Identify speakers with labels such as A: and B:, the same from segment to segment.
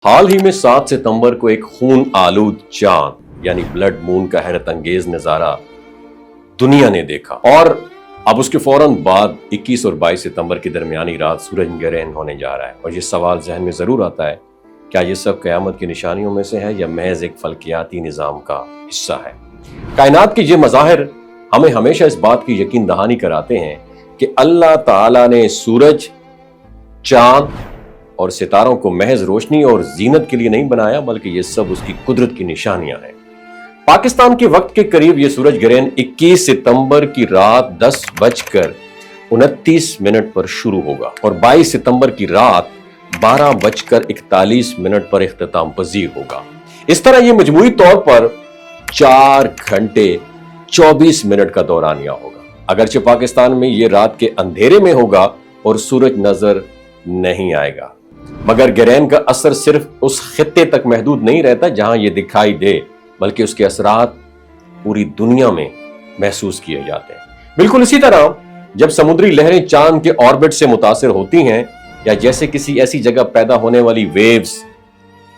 A: حال ہی میں 7 ستمبر کو ایک خون آلود چاند یعنی بلڈ مون کا حیرت انگیز نظارہ دنیا نے دیکھا، اور اب اس کے فوراً بعد 21 اور 22 ستمبر کی درمیانی رات سورج گرہن ہونے جا رہا ہے۔ اور یہ سوال ذہن میں ضرور آتا ہے، کیا یہ سب قیامت کی نشانیوں میں سے ہے یا محض ایک فلکیاتی نظام کا حصہ ہے؟ کائنات کے یہ مظاہر ہمیں ہمیشہ اس بات کی یقین دہانی کراتے ہیں کہ اللہ تعالیٰ نے سورج، چاند اور ستاروں کو محض روشنی اور زینت کے لیے نہیں بنایا، بلکہ یہ سب اس کی قدرت کی نشانیاں ہیں۔ پاکستان کے وقت کے قریب یہ سورج گرہن 21 ستمبر کی رات 10:29 پر شروع ہوگا اور 22 ستمبر کی رات 12:41 پر اختتام پذیر ہوگا۔ اس طرح یہ مجموعی طور پر 4 گھنٹے 24 منٹ کا دورانیہ ہوگا۔ اگرچہ پاکستان میں یہ رات کے اندھیرے میں ہوگا اور سورج نظر نہیں آئے گا، مگر گرہن کا اثر صرف اس خطے تک محدود نہیں رہتا جہاں یہ دکھائی دے، بلکہ اس کے اثرات پوری دنیا میں محسوس کیے جاتے ہیں۔ بالکل اسی طرح جب سمندری لہریں چاند کے آربٹ سے متاثر ہوتی ہیں، یا جیسے کسی ایسی جگہ پیدا ہونے والی ویوز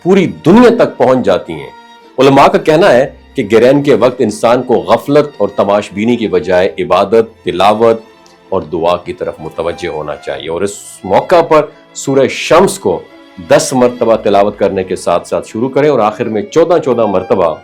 A: پوری دنیا تک پہنچ جاتی ہیں۔ علماء کا کہنا ہے کہ گرہن کے وقت انسان کو غفلت اور تماش بینی کی بجائے عبادت، تلاوت اور دعا کی طرف متوجہ ہونا چاہیے، اور اس موقع پر سورہ شمس کو 10 مرتبہ تلاوت کرنے کے ساتھ ساتھ شروع کریں، اور آخر میں 14 مرتبہ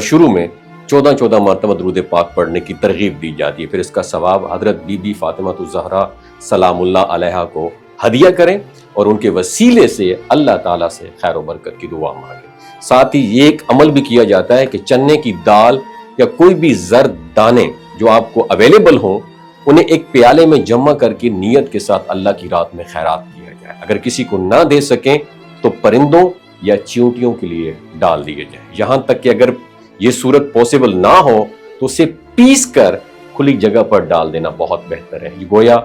A: شروع میں 14 مرتبہ درود پاک پڑھنے کی ترغیب دی جاتی ہے۔ پھر اس کا ثواب حضرت بی بی فاطمہ الزہرا سلام اللہ علیہا کو ہدیہ کریں اور ان کے وسیلے سے اللہ تعالیٰ سے خیر و برکت کی دعا مانگیں۔ ساتھ ہی یہ ایک عمل بھی کیا جاتا ہے کہ چنے کی دال یا کوئی بھی زرد دانے جو آپ کو اویلیبل ہوں، انہیں ایک پیالے میں جمع کر کے نیت کے ساتھ اللہ کی رات میں خیرات کیا جائے۔ اگر کسی کو نہ دے سکیں تو پرندوں یا چیونٹیوں کے لیے ڈال دیے جائیں۔ یہاں تک کہ اگر یہ صورت پوسیبل نہ ہو تو اسے پیس کر کھلی جگہ پر ڈال دینا بہت بہتر ہے۔ گویا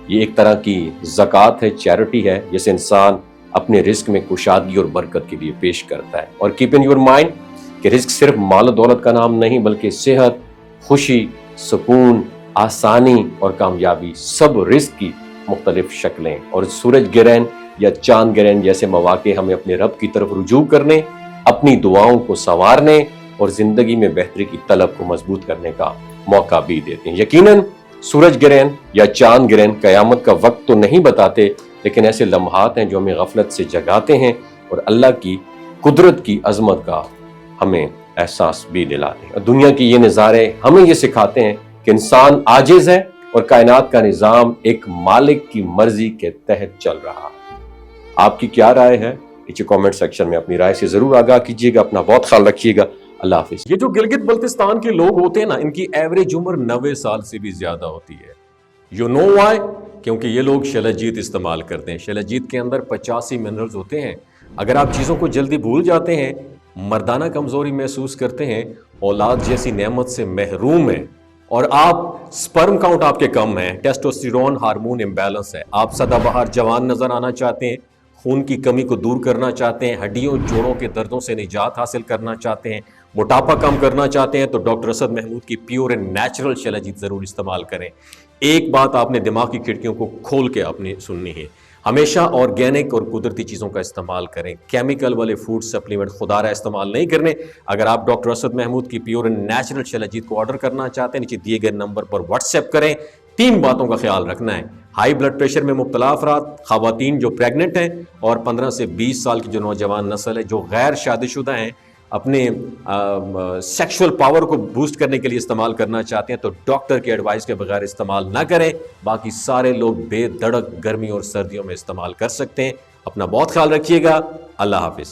A: یہ ایک طرح کی زکوٰۃ ہے، چیریٹی ہے، جسے انسان اپنے رزق میں کشادگی اور برکت کے لیے پیش کرتا ہے۔ اور کیپ ان یور مائنڈ کہ رزق صرف مال و دولت کا نام نہیں، بلکہ صحت، خوشی، سکون، آسانی اور کامیابی سب رزق کی مختلف شکلیں۔ اور سورج گرہن یا چاند گرہن جیسے مواقع ہمیں اپنے رب کی طرف رجوع کرنے، اپنی دعاؤں کو سنوارنے اور زندگی میں بہتری کی طلب کو مضبوط کرنے کا موقع بھی دیتے ہیں۔ یقیناً سورج گرہن یا چاند گرہن قیامت کا وقت تو نہیں بتاتے، لیکن ایسے لمحات ہیں جو ہمیں غفلت سے جگاتے ہیں اور اللہ کی قدرت کی عظمت کا ہمیں احساس بھی دلاتے ہیں۔ اور دنیا کی یہ نظارے ہمیں یہ سکھاتے ہیں کہ انسان عاجز ہے اور کائنات کا نظام ایک مالک کی مرضی کے تحت چل رہا ہے۔ آپ کی کیا رائے ہے؟ نیچے کامنٹ سیکشن میں اپنی رائے سے ضرور آگاہ کیجیے گا۔ اپنا بہت خیال رکھیے گا۔ اللہ حافظ۔
B: یہ جو گلگت بلتستان کے لوگ ہوتے ہیں نا، ان کی ایوریج عمر 90 سال سے بھی زیادہ ہوتی ہے۔ You know why? کیونکہ یہ لوگ شلجیت استعمال کرتے ہیں۔ شلجیت کے اندر 85 منرلز ہوتے ہیں۔ اگر آپ چیزوں کو جلدی بھول جاتے ہیں، مردانہ کمزوری محسوس کرتے ہیں، اولاد جیسی نعمت سے محروم ہیں، اور آپ سپرم کاؤنٹ آپ کے کم ہیں، ٹیسٹوسٹیرون ہارمون امبیلنس ہے، آپ سدا بہار جوان نظر آنا چاہتے ہیں، خون کی کمی کو دور کرنا چاہتے ہیں، ہڈیوں جوڑوں کے دردوں سے نجات حاصل کرنا چاہتے ہیں، موٹاپا کم کرنا چاہتے ہیں، تو ڈاکٹر اسد محمود کی پیور اینڈ نیچرل شلجیت ضرور استعمال کریں۔ ایک بات آپ نے دماغ کی کھڑکیوں کو کھول کے آپ نے سننی ہے، ہمیشہ آرگینک اور قدرتی چیزوں کا استعمال کریں۔ کیمیکل والے فوڈ سپلیمنٹ خدارہ استعمال نہیں کرنے۔ اگر آپ ڈاکٹر اسد محمود کی پیور اینڈ نیچرل شلجیت کو آرڈر کرنا چاہتے ہیں، نیچے دیے گئے نمبر پر واٹس ایپ کریں۔ 3 باتوں کا خیال رکھنا ہے: ہائی بلڈ پریشر میں مبتلا افراد، خواتین جو پریگننٹ ہیں، اور 15 سے 20 سال کی جو نوجوان نسل ہے جو غیر شادی شدہ ہیں، اپنے سیکشول پاور کو بوسٹ کرنے کے لیے استعمال کرنا چاہتے ہیں تو ڈاکٹر کی ایڈوائس کے بغیر استعمال نہ کریں۔ باقی سارے لوگ بے دھڑک گرمی اور سردیوں میں استعمال کر سکتے ہیں۔ اپنا بہت خیال رکھیے گا۔ اللہ حافظ۔